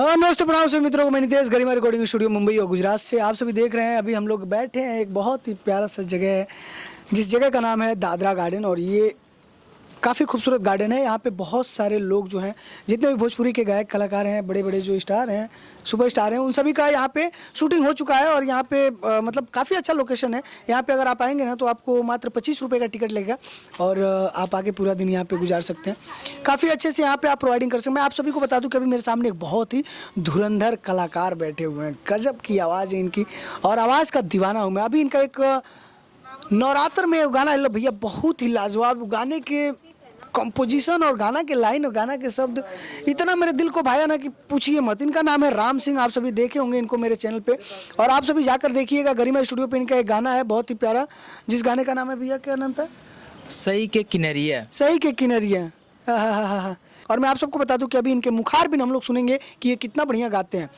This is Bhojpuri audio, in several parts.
हाँ नमस्ते प्रणाम सभी मित्रों को। मैं नितेश गरिमा रिकॉर्डिंग स्टूडियो मुंबई और गुजरात से आप सभी देख रहे हैं। अभी हम लोग बैठे हैं, एक बहुत ही प्यारा सा जगह है जिस जगह का नाम है दादरा गार्डन। और ये काफ़ी खूबसूरत गार्डन है। यहाँ पे बहुत सारे लोग जो हैं, जितने भी भोजपुरी के गायक कलाकार हैं, बड़े बड़े जो स्टार हैं, सुपर स्टार हैं, उन सभी का यहाँ पे शूटिंग हो चुका है। और यहाँ पे मतलब काफ़ी अच्छा लोकेशन है। यहाँ पे अगर आप आएंगे ना तो आपको मात्र 25 रुपये का टिकट लगेगा और आप आके पूरा दिन यहाँ पे गुजार सकते हैं। काफ़ी अच्छे से यहाँ पे आप प्रोवाइडिंग कर सकते हैं। मैं आप सभी को बता दूँ कि अभी मेरे सामने एक बहुत ही धुरंधर कलाकार बैठे हुए हैं। गजब की आवाज़ है इनकी और आवाज़ का दीवाना हूँ मैं। अभी इनका एक नवरात्र में गाना है भैया, बहुत ही लाजवाब गाने के कंपोजिशन और गाना के लाइन और गाना के शब्द इतना मेरे दिल को भाया ना कि पूछिए मत। इनका नाम है राम सिंह। आप सभी देखे होंगे इनको मेरे चैनल पे और आप सभी जाकर देखिएगा। गरिमा स्टूडियो पे इनका एक गाना है बहुत ही प्यारा, जिस गाने का नाम है भैया, क्या नाम था? सही के किनरिया। सही के किनरिया। हाँ। और मैं आप सबको बता दूं कि अभी इनके मुखार बिन हम लोग सुनेंगे कि ये कितना बढ़िया गाते हैं।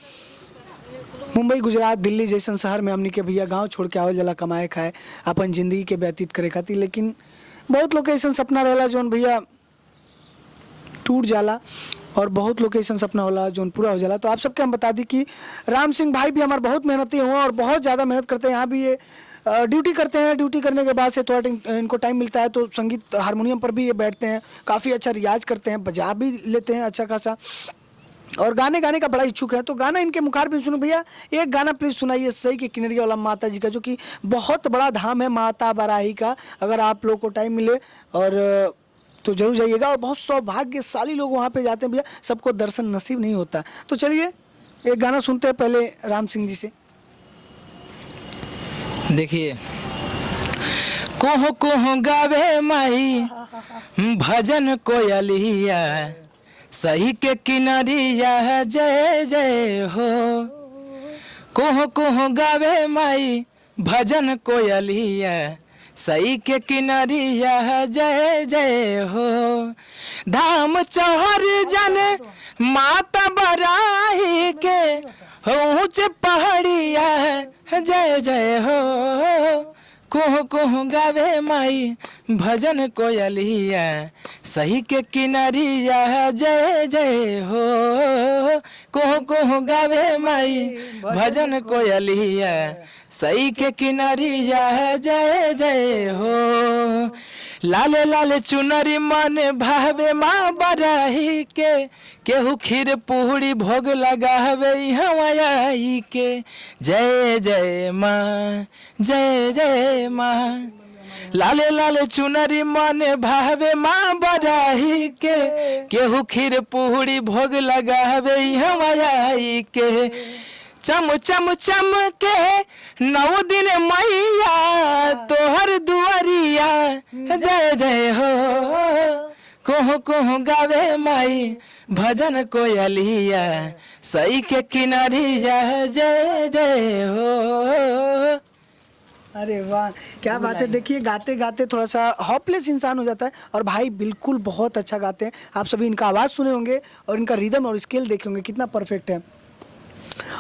मुंबई गुजरात दिल्ली जैसन शहर में हमने के भैया गांव छोड़ के आवल जला कमाए खाए अपन जिंदगी के व्यतीत करे खातिर, लेकिन बहुत लोग के ऐसा सपना रहला जोन भैया टूट जाला और बहुत लोग के ऐसा सपना होला जोन पूरा हो जाला। तो आप सबके हम बता दी कि राम सिंह भाई भी हमारे बहुत मेहनती हुए और बहुत ज़्यादा मेहनत करते हैं। यहाँ भी ये ड्यूटी करते हैं। ड्यूटी करने के बाद से थोड़ा इनको टाइम मिलता है तो संगीत हारमोनियम पर भी ये बैठते हैं, काफ़ी अच्छा रियाज करते हैं, बजा भी लेते हैं अच्छा खासा और गाने गाने का बड़ा इच्छुक है। तो गाना इनके मुखार भी सुनो भैया। एक गाना प्लीज़ सुनाइए सही के किनरिया वाला माता जी का, जो कि बहुत बड़ा धाम है माता बराही का। अगर आप लोग को टाइम मिले और तो जरूर जाइएगा। और बहुत सौभाग्यशाली लोग वहाँ पे जाते हैं भैया, सबको दर्शन नसीब नहीं होता। तो चलिए एक गाना सुनते हैं पहले राम सिंह जी से। देखिए, कोह कोह गावे माई भजन कोयलिया, सही के किनरिया जय जय हो। कोह कोह गावे माई भजन कोयलिया, सही के किनरिया जय जय हो। धाम चौहर जन माता बराही के, ऊंच पहाड़िया जय जय हो। कोह कोह गावे माई भजन कोयलिया, सही के किनरिया जय जय हो। कोह कोह गावे माई भजन कोयलिया, सही के किनरिया जय जय हो। लाले लाले चुनरी मन भावे माँ बराही के, केहू खीर पूड़ी भोग लगावे हवाई के। जय जय माँ जय जय माँ। लाले लाले चुनरी मन भावे माँ बराही के, केहू खीर पूड़ी भोग लगावे हवाई के। चम चम चम के 9 दिन मैया तोहर दुआरिया जय जय हो। कोह कोह गावे माई भजन कोयलिया, सही के किनरिया जय जय हो। अरे वाह क्या बात है। देखिए गाते गाते थोड़ा सा हॉपलेस इंसान हो जाता है और भाई बिल्कुल बहुत अच्छा गाते हैं। आप सभी इनका आवाज़ सुने होंगे और इनका रिदम और स्केल देखे होंगे कितना परफेक्ट है।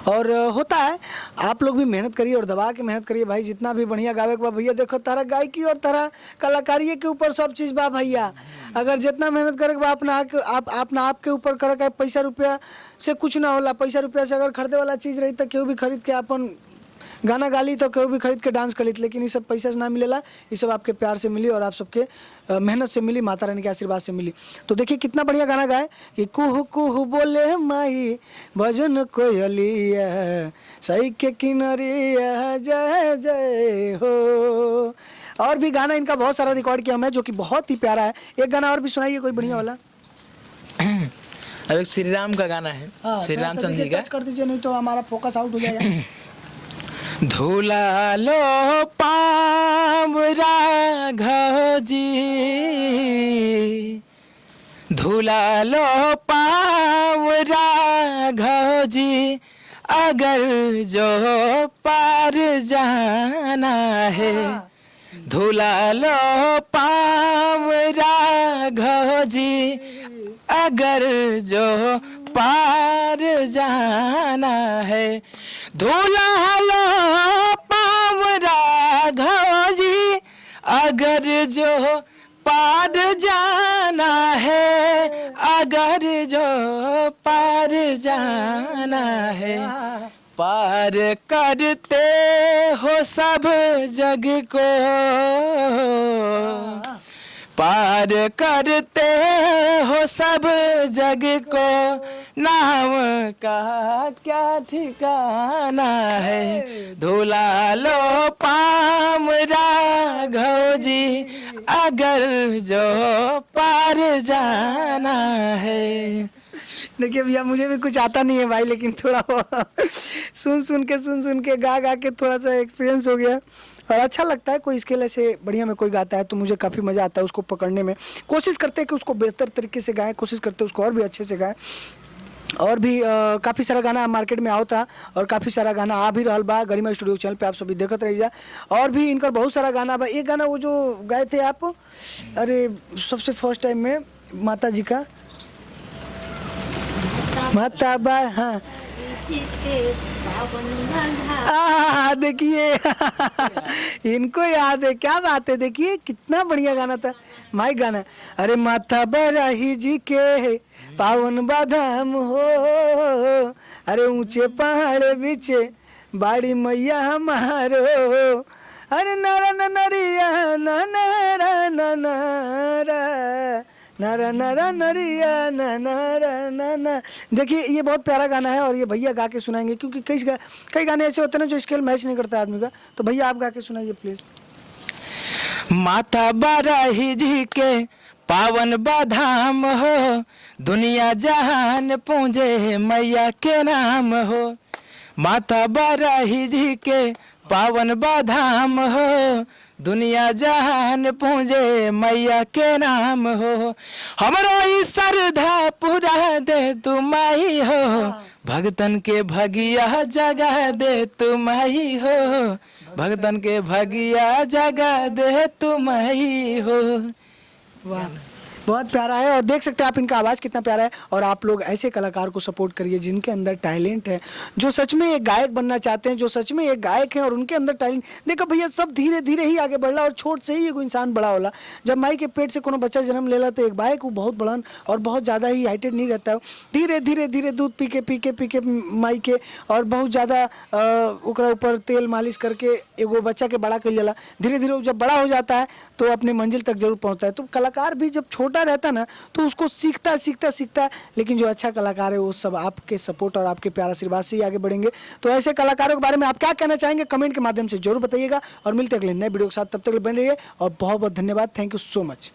और होता है आप लोग भी मेहनत करिए और दबा के मेहनत करिए भाई, जितना भी बढ़िया गावे के बा भैया। देखो तारा गायकी और तारा कलाकारी के ऊपर सब चीज़ बा भैया। अगर जितना मेहनत करे बा अपना आप के ऊपर करे का, पैसा रुपया से कुछ ना होला। पैसा रुपया से अगर खरीदे वाला चीज़ रही तो केहू भी खरीद के अपन गाना गाली तो केहू भी खरीद के डांस कर ली, लेकिन ये सब पैसा से ना मिलेला। ये सब आपके प्यार से मिली और आप सबके मेहनत से मिली, माता रानी के आशीर्वाद से मिली। तो देखिए कितना बढ़िया गाना गाए कि कुह कुह बोले माई भजन कोयलिया, सही के किनरिया जय जय हो। और भी गाना इनका बहुत सारा रिकॉर्ड किया मैं, जो कि बहुत ही प्यारा है। एक गाना और भी सुनाइए कोई बढ़िया वाला। अब एक श्री राम का गाना है, श्री रामचंद्र जी का। कर दीजिए नहीं तो हमारा फोकस आउट हो जाएगा। धूला लो पाम राघव जी, धूला लो पाम राघव जी, अगर जो पार जाना है। धूला लो पाम राघव जी, अगर जो पार जाना है। धूला लो पाम राघव जी, अगर जो पार पार जाना है, अगर जो पार जाना है, पार करते हो सब जग को, पार करते हो सब जग को, नाम का क्या ठिकाना है, धुला लो पाम राघव जी, अगर जो पार जाना है। देखिए भैया मुझे भी कुछ आता नहीं है भाई, लेकिन थोड़ा सुन सुन के गा के थोड़ा सा एक्सपीरियंस हो गया और अच्छा लगता है। कोई स्केल ऐसे बढ़िया में कोई गाता है तो मुझे काफ़ी मज़ा आता है उसको पकड़ने में। कोशिश करते हैं कि उसको बेहतर तरीके से गाएं, कोशिश करते हैं उसको और भी अच्छे से गाएं। और भी काफ़ी सारा गाना मार्केट में आवता और काफ़ी सारा गाना आ भी रहल बा गरिमा स्टूडियो चैनल पे, आप सभी देखत रहिए। और भी इनकर बहुत सारा गाना बा। एक गाना वो जो गाए थे आप, अरे सबसे फर्स्ट टाइम में माता जी का माता बा, हाँ देखिए इनको याद है, क्या बात है। देखिए कितना बढ़िया गाना था, माई गाना। अरे माथा बराही जी के पावन बाधाम हो, अरे ऊंचे पहाड़ बीचे बाड़ी मैया हमारो, अरे नरा नरिया नरा नरा नरा नरिया नरा। देखिए ये बहुत प्यारा गाना है और ये भैया गा के सुनाएंगे, क्योंकि कई गाने ऐसे होते हैं ना जो स्केल मैच नहीं करता आदमी का। तो भैया आप गा के सुनाइए प्लीज। माता बराही जी के पावन बाधाम हो, दुनिया जहान पूजे मैया के नाम हो, माता बराही जी के पावन बाधाम हो, दुनिया जहान पूजे मैया के नाम हो, हमरो ई श्रद्धा पूरा दे तू माई हो, भगतन के भगिया जगा दे तू माई हो, भगतन के भगिया जगा दे तू माई हो। वाह बहुत प्यारा है। और देख सकते हैं आप इनका आवाज़ कितना प्यारा है। और आप लोग ऐसे कलाकार को सपोर्ट करिए जिनके अंदर टैलेंट है, जो सच में एक गायक बनना चाहते हैं, जो सच में एक गायक हैं और उनके अंदर टैलेंट। देखो भैया सब धीरे धीरे ही आगे बढ़ला और छोट से ही एगो इंसान बड़ा होला। जब माई के पेट से कोनो बच्चा जन्म लेला तो एक गायक वो बहुत बड़न और बहुत ज़्यादा ही हाइटेड नहीं रहता है। धीरे धीरे धीरे दूध पी के माई के और बहुत ज़्यादा ओकरा ऊपर तेल मालिश करके एगो बच्चा के बड़ा कर जाला। धीरे धीरे जब बड़ा हो जाता है तो अपने मंजिल तक जरूर पहुँचता है। तो कलाकार भी जब छोटा रहता है ना तो उसको सीखता, लेकिन जो अच्छा कलाकार है वो सब आपके सपोर्ट और आपके प्यार आशीर्वाद से ही आगे बढ़ेंगे। तो ऐसे कलाकारों के बारे में आप क्या कहना चाहेंगे कमेंट के माध्यम से जरूर बताइएगा और मिलते अगले नए वीडियो के साथ। तब तक बने रहिए और बहुत बहुत धन्यवाद। Thank you so much.